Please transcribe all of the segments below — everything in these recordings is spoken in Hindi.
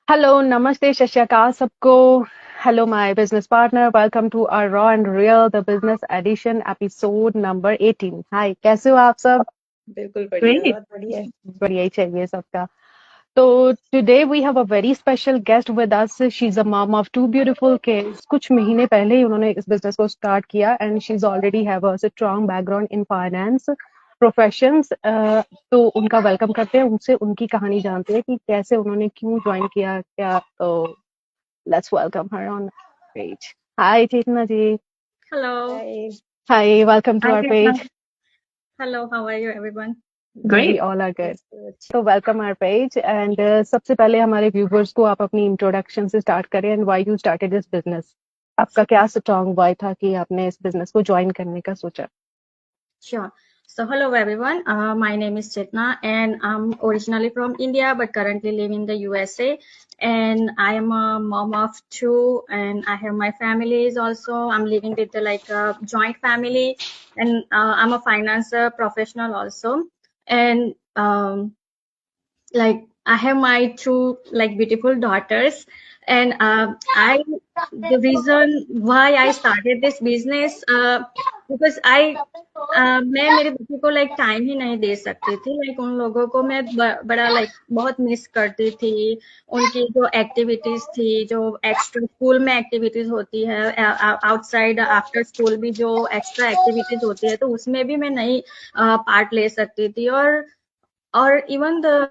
Hello, namaste, shashyakal sabko. Hello, my business partner. Welcome to our Raw and Real, the business edition, episode number 18. Hi, कैसे हो आप सब? बिल्कुल बढ़िया, Great. बहुत बढ़िया है। बढ़िया ही चाहिए सबका. तो today we have a very special guest with us. She's a mom of two beautiful kids. कुछ महीने पहले ही उन्होंने इस business को start किया and she's already have a strong background in finance professions. तो उनका welcome करते हैं, उनसे उनकी कहानी जानते हैं कि कैसे उन्होंने क्यों join किया क्या. तो let's welcome her on page. Hi, Chetna ji. Hello. Hi. Hi, welcome to Hi, our Krishna. page. Hello, how are you, everyone? We Great. all are good. Good. तो वेलकम आवर पेज एंड सबसे पहले हमारे व्यूवर्स को आप अपनी इंट्रोडक्शन से स्टार्ट करें and why you started this business. आपका क्या स्ट्रॉन्ग व्हाई था कि आपने इस बिजनेस को ज्वाइन करने का सोचा? Sure. So, hello, everyone. My name is Chetna, and I'm originally from India, but currently live in the USA. And I am a mom of two, and I have my families also. I'm living with like a joint family, and I'm a finance professional also. And like I have my two like beautiful daughters, and I the reason why I started this business because मैं मेरे बच्चे को लाइक टाइम ही नहीं दे सकती थी. लाइक उन लोगों को मैं बड़ा लाइक बहुत मिस करती थी. उनकी जो एक्टिविटीज थी, जो एक्स्ट्रा स्कूल में एक्टिविटीज होती है, आउटसाइड आफ्टर स्कूल भी जो एक्स्ट्रा एक्टिविटीज होती है, तो उसमें भी मैं नहीं पार्ट ले सकती थी. और इवन द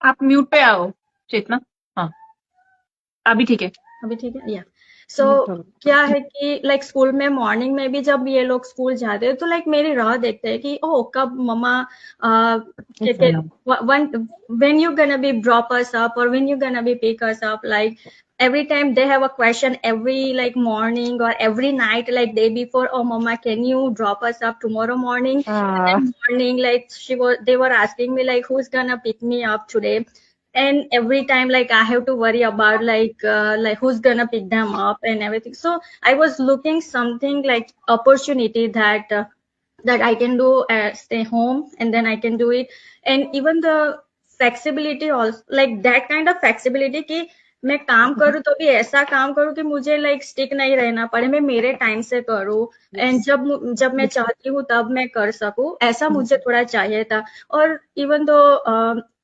आप म्यूट पे आओ चेतना. हाँ, अभी ठीक है. अभी ठीक है. या सो क्या है कि लाइक स्कूल में मॉर्निंग में भी जब ये लोग स्कूल जाते हैं तो लाइक मेरी राह देखते हैं कि ओ कब मम्मा when you gonna be drop us up or when you gonna be pick us up. Like every time they have a question every like morning or every night, like day before, oh mama, can you drop us up tomorrow morning? And then morning like they were asking me like who's gonna pick me up today. And every time like I have to worry about like who's gonna pick them up and everything. So I was looking something like opportunity that I can do, stay home and then I can do it. And even the flexibility also, like that kind of flexibility कि मैं काम करूँ तो भी ऐसा काम करूँ कि मुझे लाइक स्टिक नहीं रहना पड़े, मैं मेरे टाइम से करूँ एंड जब मैं चाहती हूँ तब मैं कर सकूँ, ऐसा मुझे थोड़ा चाहिए था. और even though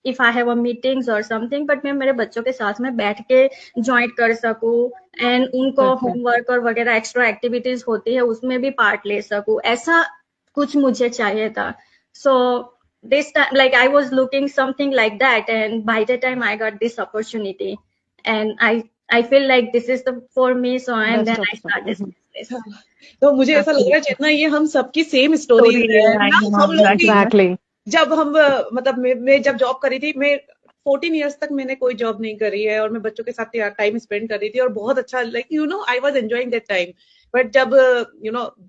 if I have a meetings और समथिंग, बट मैं मेरे बच्चों के साथ में बैठ के ज्वाइन कर सकूँ एंड उनको होमवर्क और वगैरह एक्स्ट्रा एक्टिविटीज होती है उसमें भी पार्ट ले सकूँ, ऐसा कुछ मुझे चाहिए था. सो this time like I was looking something like that, and by the time I got this opportunity, and I feel like this is the for me, so and then I started this business. तो मुझे ऐसा लग रहा है चेतना ये हम सबकी सेम स्टोरी है ना. हम लोग भी एग्जैक्टली. जब हम मतलब मैं जब जॉब करी थी, मैं 14 इयर्स तक मैंने कोई जॉब नहीं करी है और मैं बच्चों के साथ टाइम स्पेंड कर रही थी और बहुत अच्छा like I was enjoying that time. But जब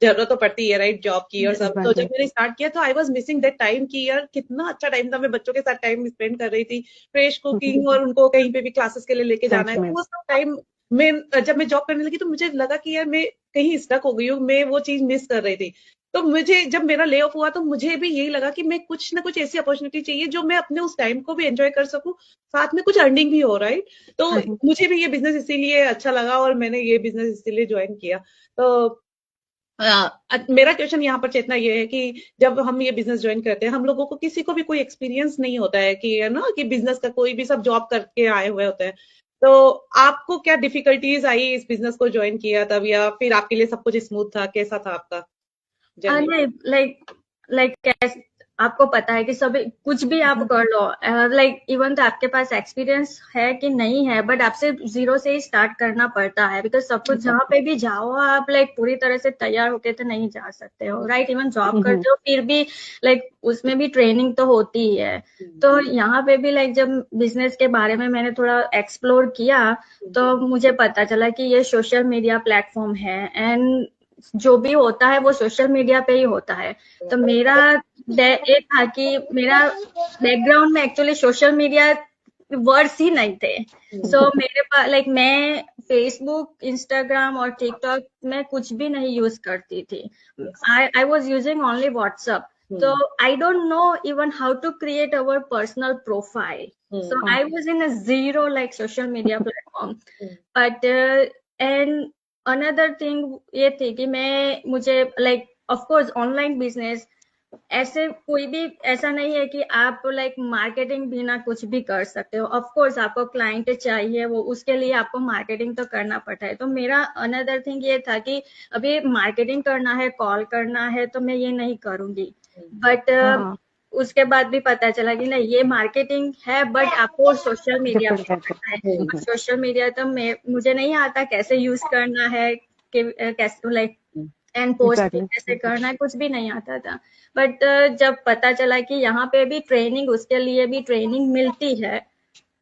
जरूरत तो पड़ती है राइट जॉब की और सब, तो जब मैंने स्टार्ट किया तो I was missing that time कि यार कितना अच्छा टाइम था, मैं बच्चों के साथ टाइम स्पेंड कर रही थी, फ्रेश कुकिंग और उनको कहीं पे भी क्लासेस के लिए लेके जाना है. वो सब टाइम में जब मैं जॉब करने लगी तो मुझे लगा कि यार मैं कहीं स्टक हो गई हूँ, मैं वो चीज मिस कर रही थी. तो मुझे जब मेरा ले ऑफ हुआ तो मुझे भी यही लगा कि मैं कुछ ना कुछ ऐसी अपॉर्चुनिटी चाहिए जो मैं अपने उस टाइम को भी एंजॉय कर सकूं, साथ में कुछ अर्निंग भी हो. राइट. तो मुझे भी ये बिजनेस इसीलिए अच्छा लगा और मैंने ये बिजनेस इसीलिए ज्वाइन किया. तो मेरा क्वेश्चन यहाँ पर चेतना ये है कि जब हम ये बिजनेस ज्वाइन करते हैं, हम लोगों को किसी को भी कोई एक्सपीरियंस नहीं होता है कि है ना कि बिजनेस का, कोई भी सब जॉब करके आए हुए होते हैं. तो आपको क्या डिफिकल्टीज आई इस बिजनेस को ज्वाइन किया तब, या फिर आपके लिए सब कुछ स्मूथ था, कैसा था आपका जर्नी? नहीं लाइक आपको पता है कि सभी कुछ भी आप कर लो, लाइक इवन तो आपके पास एक्सपीरियंस है कि नहीं है, बट आपसे जीरो से ही स्टार्ट करना पड़ता है. बिकॉज सब कुछ जहाँ पे भी जाओ आप लाइक पूरी तरह से तैयार होके तो नहीं जा सकते हो. राइट. इवन जॉब करते हो फिर भी लाइक उसमें भी ट्रेनिंग तो होती ही है. तो यहाँ पे भी लाइक जब बिजनेस के बारे में मैंने थोड़ा एक्सप्लोर किया तो मुझे पता चला कि ये सोशल मीडिया प्लेटफॉर्म है एंड जो भी होता है वो सोशल मीडिया पे ही होता है. तो मेरा ये था कि मेरा बैकग्राउंड में एक्चुअली सोशल मीडिया वर्ड्स ही नहीं थे. सो मेरे पास लाइक मैं फेसबुक, इंस्टाग्राम और टिकटॉक में कुछ भी नहीं यूज करती थी. I was using only WhatsApp. So I don't know even how to create our personal profile. So I was in a zero like social media platform. But and another thing ये थी कि मुझे like of course online business ऐसे कोई भी ऐसा नहीं है कि आप लाइक मार्केटिंग बिना कुछ भी कर सकते हो। ऑफ कोर्स आपको क्लाइंट चाहिए, वो उसके लिए आपको मार्केटिंग तो करना पड़ता है। तो मेरा अनदर थिंग ये था कि अभी मार्केटिंग करना है, कॉल करना है, तो मैं ये नहीं करूंगी। बट उसके बाद भी पता चला कि नहीं, ये मार्केटिंग है बट आपको सोशल मीडिया पे करना है। सोशल मीडिया तो मुझे नहीं आता कैसे यूज करना है, कैसे लाइक एंड पोस्ट कैसे करना है, कुछ भी नहीं आता था। बट जब पता चला कि यहाँ पे भी ट्रेनिंग, उसके लिए भी ट्रेनिंग मिलती है,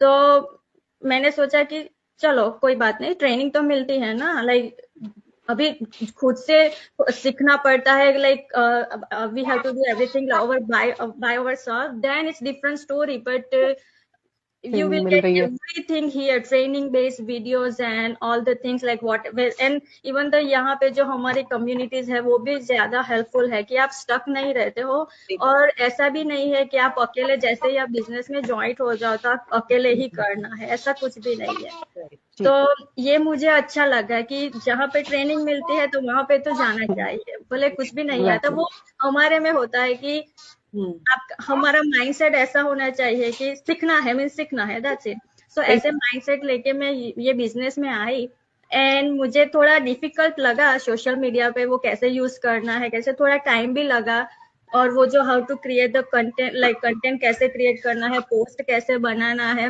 तो मैंने सोचा कि चलो कोई बात नहीं, ट्रेनिंग तो मिलती है ना, लाइक अभी खुद से सीखना पड़ता है, like we have to do everything by ourselves, then it's different story. But you will get everything here, training based videos and all the things like what, and even the यहाँ पे जो हमारी communities है वो भी ज्यादा helpful है कि आप stuck नहीं रहते हो, और ऐसा भी नहीं है कि आप अकेले जैसे ही आप business में joint हो जाओ तो आप अकेले ही करना है, ऐसा कुछ भी नहीं है। तो ये मुझे अच्छा लगा कि जहाँ पे ट्रेनिंग मिलती है तो वहाँ पे तो जाना चाहिए, भले कुछ भी नहीं आता। वो हमारे में होता है कि हमारा माइंडसेट ऐसा होना चाहिए कि सीखना है, मीन्स सीखना है, दैट्स इट। सो ऐसे माइंडसेट लेके मैं ये बिजनेस में आई, एंड मुझे थोड़ा डिफिकल्ट लगा सोशल मीडिया पे वो कैसे यूज करना है, कैसे, थोड़ा टाइम भी लगा। और वो जो how to create the content, like content कैसे क्रिएट करना है, पोस्ट कैसे बनाना है,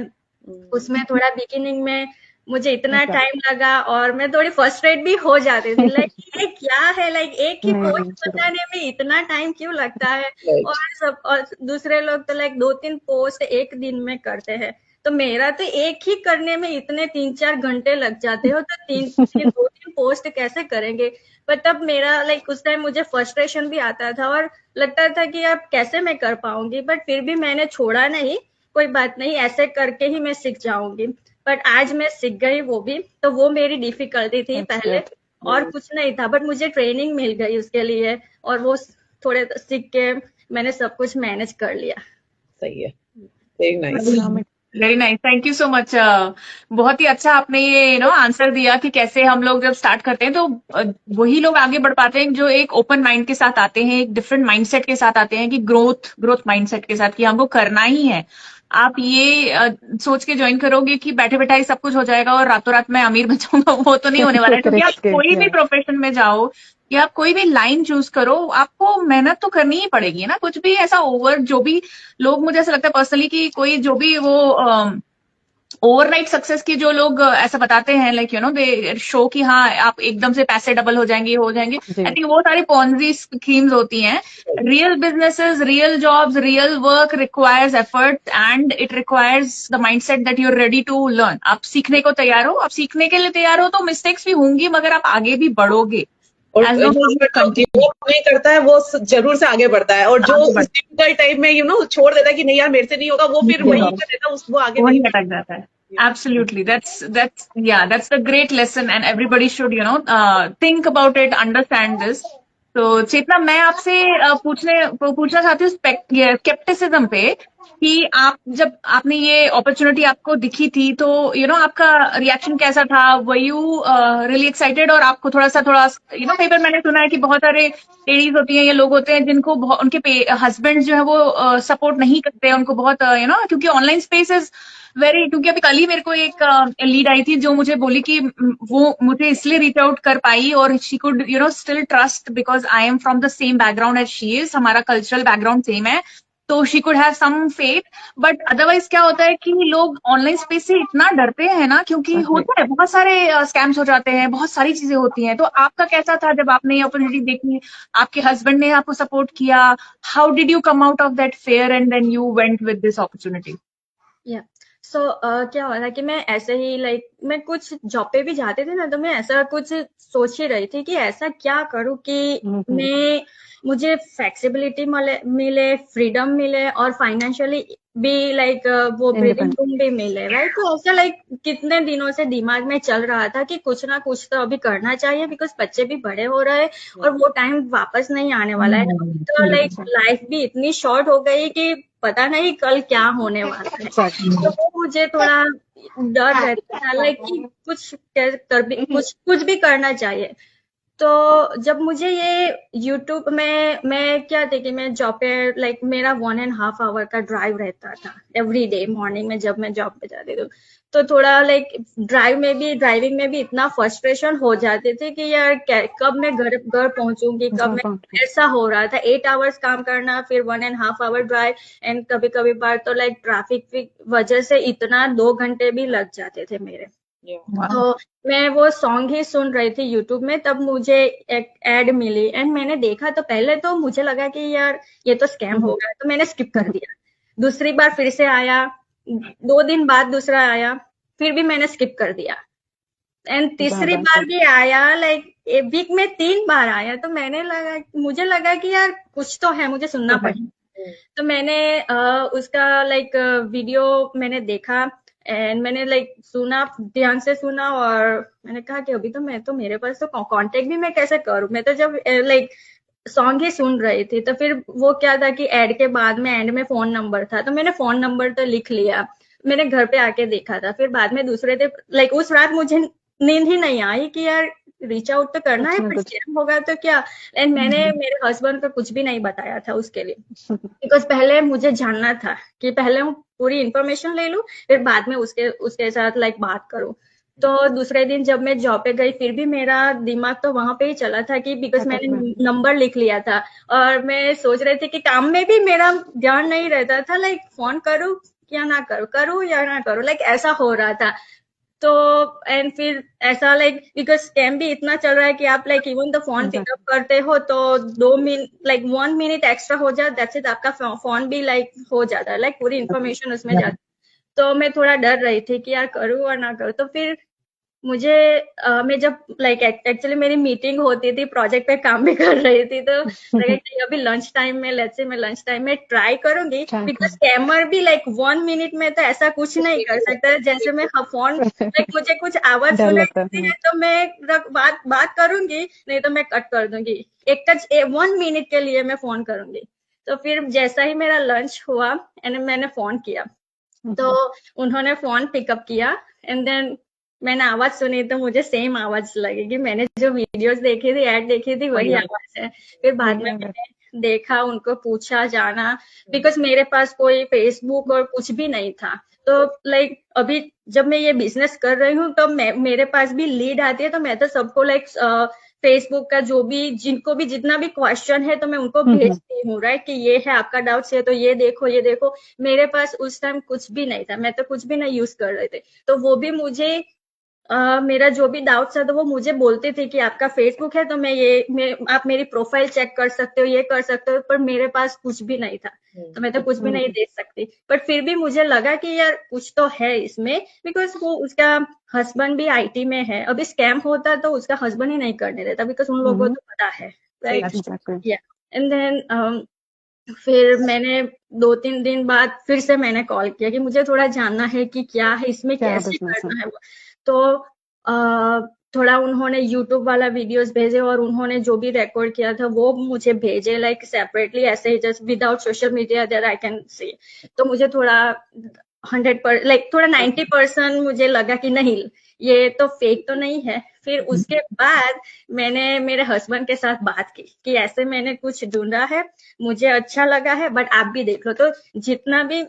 उसमें थोड़ा बिगिनिंग में मुझे इतना टाइम लगा और मैं थोड़ी फ्रस्ट्रेट भी हो जाती थी, लाइक ये क्या है, लाइक एक ही पोस्ट बनाने में इतना टाइम क्यों लगता है, और दूसरे लोग तो लाइक 2-3 पोस्ट एक दिन में करते हैं, तो मेरा तो एक ही करने में इतने 3-4 घंटे लग जाते हो, तो 2-3 पोस्ट कैसे करेंगे। पर तब मेरा लाइक उस टाइम मुझे फ्रस्ट्रेशन भी आता था और लगता था कि अब कैसे मैं कर पाऊंगी, बट फिर भी मैंने छोड़ा नहीं, कोई बात नहीं, ऐसे करके ही मैं सीख जाऊंगी। बट आज मैं सीख गई वो भी, तो वो मेरी डिफिकल्टी थी पहले, और कुछ नहीं था, बट मुझे ट्रेनिंग मिल गई उसके लिए, और वो थोड़े सीख के मैंने सब कुछ मैनेज कर लिया। सही है, very nice, very nice, thank you so much. बहुत ही अच्छा आपने ये आंसर दिया कि कैसे हम लोग जब स्टार्ट करते हैं तो वही लोग आगे बढ़ पाते हैं जो एक ओपन माइंड के साथ आते हैं, एक डिफरेंट माइंडसेट के साथ आते हैं, कि ग्रोथ माइंडसेट के साथ कि हमको करना ही है। आप ये सोच के ज्वाइन करोगे कि बैठे बैठाए सब कुछ हो जाएगा और रातों रात मैं अमीर बन जाऊंगा, वो तो नहीं होने वाला है। क्योंकि आप कोई भी प्रोफेशन में जाओ या आप कोई भी लाइन चूज करो, आपको मेहनत तो करनी ही पड़ेगी ना। कुछ भी ऐसा जो भी लोग, मुझे ऐसा लगता है पर्सनली कि कोई जो भी वो ओवरनाइट सक्सेस की जो लोग ऐसा बताते हैं, लाइक दे शो कि हाँ आप एकदम से पैसे डबल हो जाएंगे, आई थिंक वो सारी पॉन्जी स्कीम्स होती हैं। Real businesses, real jobs, real work requires effort and it requires the mindset that you are ready to learn. आप सीखने को तैयार हो, आप सीखने के लिए तैयार हो, तो मिस्टेक्स भी होंगी मगर आप आगे भी बढ़ोगे। और जो नहीं करता है वो जरूर से आगे बढ़ता है, और जो डिफिकल्ट टाइम में छोड़ देता है कि नहीं यार मेरे से नहीं होगा, वो फिर वही कर देता है, वो आगे वही अटक जाता है। Absolutely, that's the great lesson, and everybody should think about it, understand this. तो चेतना, मैं आपसे पूछना चाहती हूँ स्केप्टिसिज्म पे कि आप जब आपने ये अपॉर्चुनिटी आपको दिखी थी तो आपका रिएक्शन कैसा था? Were you really excited? और आपको थोड़ा कई बार मैंने सुना है कि बहुत सारे लेडीज होती हैं या लोग होते हैं जिनको उनके हस्बैंड जो है वो सपोर्ट नहीं करते हैं उनको बहुत, क्योंकि ऑनलाइन स्पेसेस क्योंकि अभी कल ही मेरे को एक लीड आई थी जो मुझे बोली कि वो मुझे इसलिए रीच आउट कर पाई और she could still trust because I am from the same background as she is, हमारा कल्चरल बैकग्राउंड सेम है, तो she could have some faith. But otherwise क्या होता है कि लोग ऑनलाइन स्पेस से इतना डरते हैं ना, क्योंकि होता है बहुत सारे स्कैम्स हो जाते हैं, बहुत सारी चीजें होती हैं। तो आपका कैसा था जब आपने ये अपॉर्चुनिटी देखी? आपके हस्बैंड ने आपको सपोर्ट किया? How did you come out of that fair and then you went with this opportunity? So क्या हो रहा है कि मैं ऐसे ही लाइक मैं कुछ जॉब पे भी जाते थे ना, तो मैं ऐसा कुछ सोच ही रही थी कि ऐसा क्या करूं कि मुझे फ्लेक्सिबिलिटी मिले, फ्रीडम मिले और फाइनेंशियली भी लाइक वो ब्रीदिंग Independent. रूम भी मिले, राइट। तो ऐसा लाइक कितने दिनों से दिमाग में चल रहा था कि कुछ ना कुछ तो अभी करना चाहिए, बिकॉज बच्चे भी बड़े हो रहे हैं और वो टाइम वापस नहीं आने वाला है। तो लाइक लाइफ भी इतनी शॉर्ट हो गई कि पता नहीं कल क्या होने वाला है। Exactly. तो वो मुझे थोड़ा डर रहता था लाइक कि कुछ भी करना चाहिए। तो जब मुझे ये YouTube में, मैं क्या थी कि मैं जॉब पे लाइक मेरा 1.5 आवर का ड्राइव रहता था एवरी डे मॉर्निंग में जब मैं जॉब पे जाती थी। तो थोड़ा लाइक ड्राइविंग में भी इतना फ्रस्ट्रेशन हो जाते थे कि यार कब मैं घर पहुंचूंगी, कब मैं, ऐसा हो रहा था। 8 आवर्स काम करना, फिर 1.5 आवर ड्राइव, एंड कभी कभी बार तो लाइक ट्रैफिक की वजह से इतना 2 घंटे भी लग जाते थे मेरे। तो मैं वो सॉन्ग ही सुन रही थी यूट्यूब में, तब मुझे एक एड मिली एंड मैंने देखा। तो पहले तो मुझे लगा कि यार ये तो स्कैम होगा, तो मैंने स्किप कर दिया। दूसरी बार फिर से आया, 2 दिन बाद दूसरा आया, फिर भी मैंने स्किप कर दिया। एंड तीसरी बार भी आया, लाइक एक वीक में 3 बार आया। तो मुझे लगा कि यार कुछ तो है, मुझे सुनना पड़ेगा। तो मैंने उसका लाइक वीडियो मैंने देखा एंड मैंने लाइक सुना, ध्यान से सुना, और मैंने कहा कि अभी तो मेरे पास तो कांटेक्ट भी मैं कैसे करूं। मैं तो जब लाइक सॉन्ग ही सुन रही थी। तो फिर वो क्या था कि एड के बाद में एंड में फोन नंबर था, तो मैंने फोन नंबर तो लिख लिया। मैंने घर पे आके देखा था। फिर बाद में दूसरे दिन लाइक उस रात मुझे नींद ही नहीं आई कि यार रीच आउट तो करना है, पर स्कैम होगा तो क्या। एंड मैंने मेरे हस्बैंड को कुछ भी नहीं बताया था उसके लिए, बिकॉज पहले मुझे जानना था कि पहले मैं पूरी इंफॉर्मेशन ले लूं, फिर बाद में उसके साथ लाइक बात करूं। तो दूसरे दिन जब मैं जॉब पे गई, फिर भी मेरा दिमाग तो वहां पे ही चला था कि बिकॉज मैंने नंबर लिख लिया था, और मैं सोच रही थी कि काम में भी मेरा ध्यान नहीं रहता था, लाइक फोन करूं या ना करूं या ना करूं, लाइक ऐसा हो रहा था। तो एंड फिर ऐसा लाइक बिकॉज स्कैम भी इतना चल रहा है कि आप लाइक इवन तो फोन पिकअप करते हो तो 2 मिनट लाइक 1 मिनट एक्स्ट्रा हो जाए, दैट्स इट, आपका फोन भी लाइक हो जाता है, लाइक पूरी इन्फॉर्मेशन उसमें जाती। तो मैं थोड़ा डर रही थी कि यार करूँ और ना करूँ। तो फिर मुझे मैं जब लाइक एक्चुअली मेरी मीटिंग होती थी, प्रोजेक्ट पे काम भी कर रही थी, तो लगा कि अभी लंच टाइम में मैं लंच टाइम में ट्राई करूंगी, बिकॉज स्कैमर भी लाइक 1 मिनट में तो ऐसा कुछ नहीं कर सकता। जैसे मैं फोन लाइक मुझे कुछ आवाज सुनाई देती है तो मैं बात करूंगी, नहीं तो मैं कट कर दूंगी। 1 मिनट के लिए मैं फोन करूंगी। तो फिर जैसा ही मेरा लंच हुआ एंड मैंने फोन किया, तो उन्होंने फोन पिकअप किया एंड देन मैंने आवाज सुनी, तो मुझे सेम आवाज लगेगी, मैंने जो वीडियोस देखी थी, ऐड देखी थी, वही आवाज है। फिर बाद में मैंने देखा, उनको पूछा, जाना, बिकॉज मेरे पास कोई फेसबुक और कुछ भी नहीं था। तो लाइक अभी जब मैं ये बिजनेस कर रही हूँ तो मेरे पास भी लीड आती है, तो मैं तो सबको लाइक फेसबुक का जिनको भी जितना भी क्वेश्चन है तो मैं उनको भेजती हूँ, राइट, कि ये है आपका डाउट्स है तो ये देखो। मेरे पास उस टाइम कुछ भी नहीं था, मैं तो कुछ भी नहीं यूज कर रहे थे। तो वो भी मुझे मेरा जो भी डाउट्स है तो वो मुझे बोलते थे कि आपका फेसबुक है तो आप मेरी प्रोफाइल चेक कर सकते हो, ये कर सकते हो, पर मेरे पास कुछ भी नहीं था, तो मैं तो कुछ भी नहीं दे सकती। बट फिर भी मुझे लगा कि यार कुछ तो है इसमें, बिकॉज वो उसका हस्बैंड भी आईटी में है। अभी स्कैम होता तो उसका हस्बैंड ही नहीं करने देता, बिकॉज उन लोगों को तो पता है, राइट। या एंड देन फिर मैंने 2-3 दिन बाद फिर से मैंने कॉल किया कि मुझे थोड़ा जानना है कि क्या है इसमें, कैसे करना है वो। तो थोड़ा उन्होंने यूट्यूब वाला वीडियोस भेजे और उन्होंने जो भी रिकॉर्ड किया था वो मुझे भेजे, लाइक सेपरेटली, ऐसे ही just without social media that I can see. तो मुझे थोड़ा 100% लाइक थोड़ा 90% मुझे लगा कि नहीं, ये तो फेक तो नहीं है। फिर उसके बाद मैंने मेरे हस्बैंड के साथ बात की कि ऐसे मैंने कुछ ढूंढा है, मुझे अच्छा लगा है, बट आप भी देख लो। तो जितना भी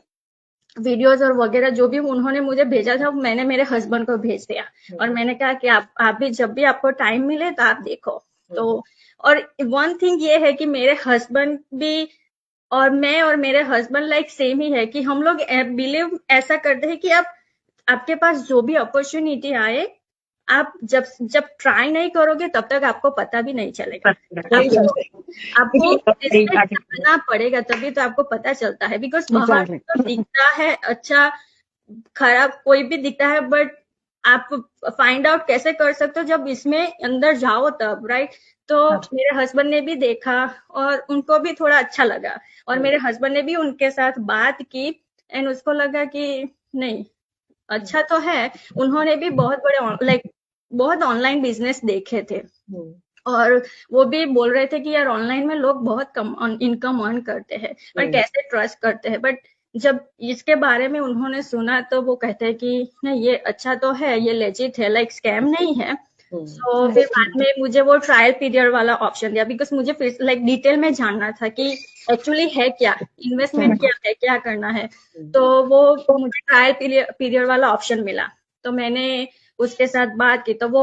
वीडियोस और वगैरह जो भी उन्होंने मुझे भेजा था मैंने मेरे हस्बैंड को भेज दिया, और मैंने कहा कि आप भी जब भी आपको टाइम मिले तो आप देखो। तो और वन थिंग ये है कि मेरे हस्बैंड भी और मैं और मेरे हस्बैंड लाइक सेम ही है कि हम लोग बिलीव ऐसा करते हैं कि आपके पास जो भी अपॉर्चुनिटी आए, आप जब ट्राई नहीं करोगे तब तक आपको पता भी नहीं चलेगा। आपको करना पड़ेगा, तभी तो आपको पता चलता है। बिकॉज बाहर तो दिखता है अच्छा खराब कोई भी दिखता है, बट आप फाइंड आउट कैसे कर सकते हो जब इसमें अंदर जाओ तब, राइट। तो मेरे हस्बैंड ने भी देखा और उनको भी थोड़ा अच्छा लगा, और मेरे हस्बैंड ने भी उनके साथ बात की एंड उसको लगा कि नहीं अच्छा तो है। उन्होंने भी बहुत बड़े बहुत ऑनलाइन बिजनेस देखे थे और वो भी बोल रहे थे कि यार ऑनलाइन में लोग बहुत कम इनकम अर्न करते हैं और कैसे ट्रस्ट करते हैं। बट जब इसके बारे में उन्होंने सुना तो वो कहते हैं कि नहीं ये अच्छा तो है, ये लेजिट है, लाइक स्कैम नहीं है। तो फिर बाद में मुझे वो ट्रायल पीरियड वाला ऑप्शन दिया, बिकॉज मुझे फिर लाइक डिटेल में जानना था कि एक्चुअली है क्या, इन्वेस्टमेंट क्या है, क्या करना है। तो वो मुझे ट्रायल पीरियड वाला ऑप्शन मिला, तो मैंने उसके साथ बात की। तो वो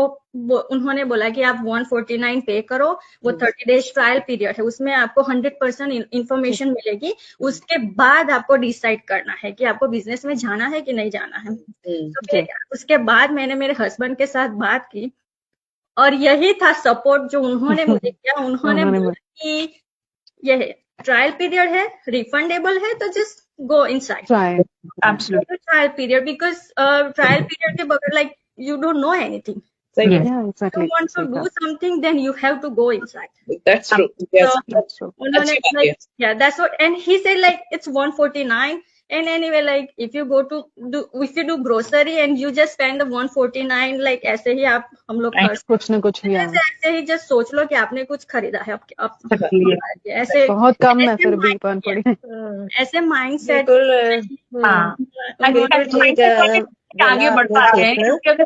उन्होंने बोला कि आप 149 पे करो, वो 30 डेज ट्रायल पीरियड है, उसमें आपको 100% इन्फॉर्मेशन मिलेगी। उसके बाद आपको डिसाइड करना है कि आपको बिजनेस में जाना है कि नहीं जाना है। तो फिर उसके बाद मैंने मेरे हस्बैंड के साथ बात की और यही था सपोर्ट जो उन्होंने मुझे किया। उन्होंने बोला कि ये ट्रायल पीरियड है, रिफंडेबल है, तो just go inside trial period, because trial period के बगैर like you don't know anything. Yeah, If exactly. you want to do something, then you have to go inside. That's true. Yes, So, that's true. Yeah, that's what. And he said like it's 149. And anyway, like if you go to if you do grocery and you just spend the 149, like ऐसे ही आप हम लोग कुछ न कुछ भी ऐसे ही just सोच लो कि आपने कुछ खरीदा है ऐसे बहुत कम है फिर भी 149 ऐसे माइंडसेट आगे बढ़ पाते हैं, क्योंकि अगर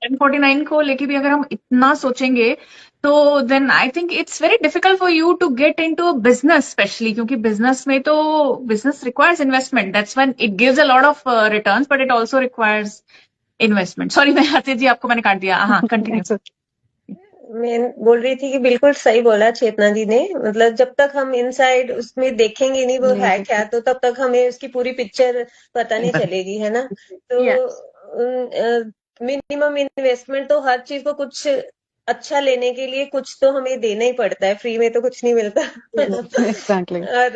149 को लेके भी अगर हम इतना सोचेंगे तो then I think it's very difficult for you to get into a business, specially क्योंकि बिजनेस में तो business requires investment, that's when it gives a lot of returns, but it also requires investment. Sorry मैं आतिश जी आपको मैंने काट दिया। हाँ, कंटिन्यू। मैं बोल रही थी कि बिल्कुल सही बोला चेतना जी ने। मतलब जब तक हम इनसाइड उसमें देखेंगे नहीं वो है क्या, तो तब तक हमें उसकी पूरी पिक्चर पता नहीं चलेगी, है ना। तो मिनिमम इन्वेस्टमेंट तो हर चीज को कुछ अच्छा लेने के लिए कुछ तो हमें देना ही पड़ता है, फ्री में तो कुछ नहीं मिलता। Exactly. और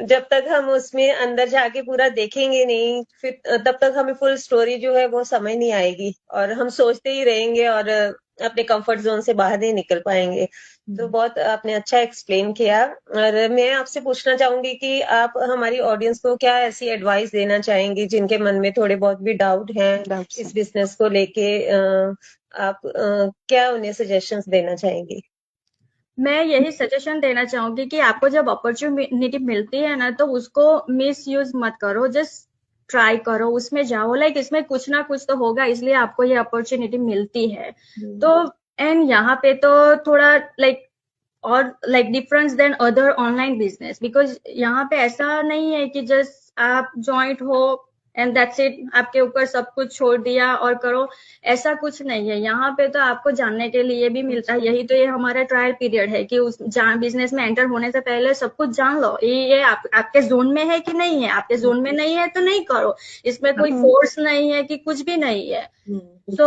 जब तक हम उसमें अंदर जाके पूरा देखेंगे नहीं, फिर तब तक हमें फुल स्टोरी जो है वो समझ नहीं आएगी और हम सोचते ही रहेंगे और अपने कंफर्ट जोन से बाहर नहीं निकल पाएंगे। तो बहुत आपने अच्छा एक्सप्लेन किया। और मैं आपसे पूछना चाहूंगी कि आप हमारी ऑडियंस को क्या ऐसी एडवाइस देना चाहेंगी जिनके मन में थोड़े बहुत भी डाउट हैं इस बिजनेस को लेके, आप क्या उन्हें सजेशंस देना चाहेंगी? मैं यही सजेशन देना चाहूंगी कि आपको जब अपॉर्चुनिटी मिलती है ना तो उसको मिस यूज मत करो, जस्ट ट्राई करो, उसमें जाओ। लाइक इसमें कुछ ना कुछ तो होगा, इसलिए आपको ये अपॉर्चुनिटी मिलती है। तो एंड यहाँ पे तो थोड़ा लाइक और like difference then other online business, because यहाँ पे ऐसा नहीं है कि जस्ट आप जॉइंट हो एंड दैट्स इट, आपके ऊपर सब कुछ छोड़ दिया और करो, ऐसा कुछ नहीं है। यहाँ पे तो आपको जानने के लिए भी मिलता है। यही तो ये हमारा ट्रायल पीरियड है कि उस बिजनेस में एंटर होने से पहले सब कुछ जान लो, ये आपके जोन में है कि नहीं है। आपके जोन में नहीं है तो नहीं करो, इसमें कोई फोर्स नहीं है कि कुछ भी नहीं है। तो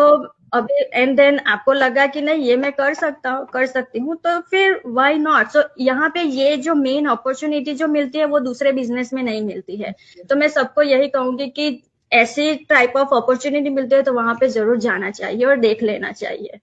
अभी एंड देन आपको लगा कि नहीं ये मैं कर सकती हूँ, तो फिर व्हाई नॉट। सो यहाँ पे ये जो मेन अपॉर्चुनिटी जो मिलती है वो दूसरे बिजनेस में नहीं मिलती है। तो मैं सबको यही कहूंगी कि ऐसी टाइप ऑफ अपॉर्चुनिटी मिलती है तो वहां पे जरूर जाना चाहिए और देख लेना चाहिए।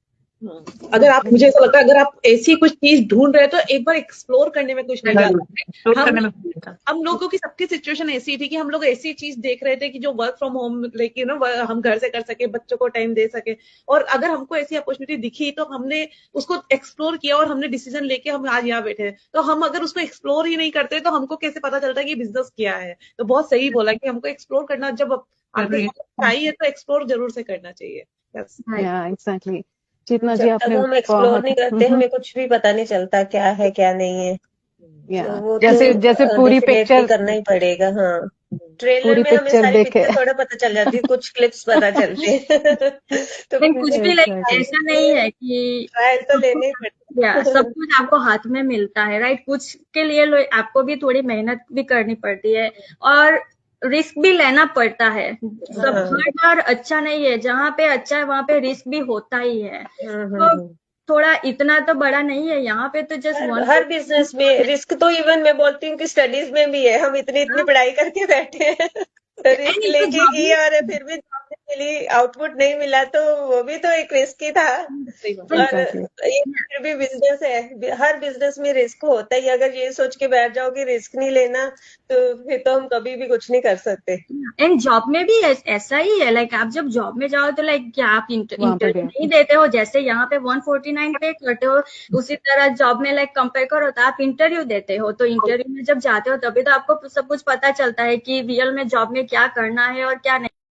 अगर आप, मुझे ऐसा लगता है अगर आप ऐसी कुछ चीज ढूंढ रहे हो तो एक बार एक्सप्लोर करने में कुछ नहीं जाता। हम लोगों की सबकी सिचुएशन ऐसी थी कि हम लोग ऐसी चीज देख रहे थे कि जो work from home like you know हम घर से कर सके, बच्चों को टाइम दे सके, और अगर हमको ऐसी अपॉर्चुनिटी दिखी तो हमने उसको एक्सप्लोर किया और हमने डिसीजन लेके हम आज यहाँ बैठे हैं। तो हम अगर उसको एक्सप्लोर ही नहीं करते तो हमको कैसे पता चलता है कि बिजनेस क्या है। तो बहुत सही बोला कि हमको एक्सप्लोर करना, जब चाहिए तो एक्सप्लोर जरूर से करना चाहिए। एग्जैक्टली। चेतना जी आपने हम एक्सप्लोर नहीं करते हमें कुछ भी पता नहीं चलता क्या है क्या नहीं है। तो वो जैसे पूरी पिक्चर करना ही पड़ेगा। हाँ, ट्रेलर में हमें सारी पिक्चर थोड़ा पता चल जाती है, कुछ क्लिप्स पता चलते हैं। तो कुछ भी लाइक ऐसा नहीं है कि ट्रायल तो लेने ही पड़ता, सब कुछ आपको हाथ में मिलता है, राइट। कुछ के लिए आपको भी थोड़ी मेहनत भी करनी पड़ती है और रिस्क भी लेना पड़ता है। सब हर बार अच्छा नहीं है, जहाँ पे अच्छा है वहाँ पे रिस्क भी होता ही है। तो थोड़ा इतना तो बड़ा नहीं है यहाँ पे, तो जस्ट हर बिजनेस में रिस्क तो इवन मैं बोलती हूँ कि स्टडीज में भी है। हम इतनी पढ़ाई करके बैठे हैं, रिस्क लेके की और फिर भी एक्चुअली आउटपुट नहीं मिला तो वो भी तो एक रिस्क ही था। सही बात और एग्जैक्टली। ये फिर भी बिजनेस है, हर बिजनेस में रिस्क होता ही। अगर ये सोच के बैठ जाओ कि रिस्क नहीं लेना तो फिर तो हम कभी भी कुछ नहीं कर सकते। एंड जॉब में भी ऐसा ही है, लाइक आप जब जॉब में जाओ तो लाइक क्या आप वहां पे इंटरव्यू भी नहीं देते हो, जैसे यहाँ पे 149 पे करते हो उसी तरह जॉब में लाइक कंपेयर करो तो आप इंटरव्यू देते हो, तो इंटरव्यू में जब जाते हो तभी तो आपको सब कुछ पता चलता है कि रियल में जॉब में क्या करना है और क्या नहीं।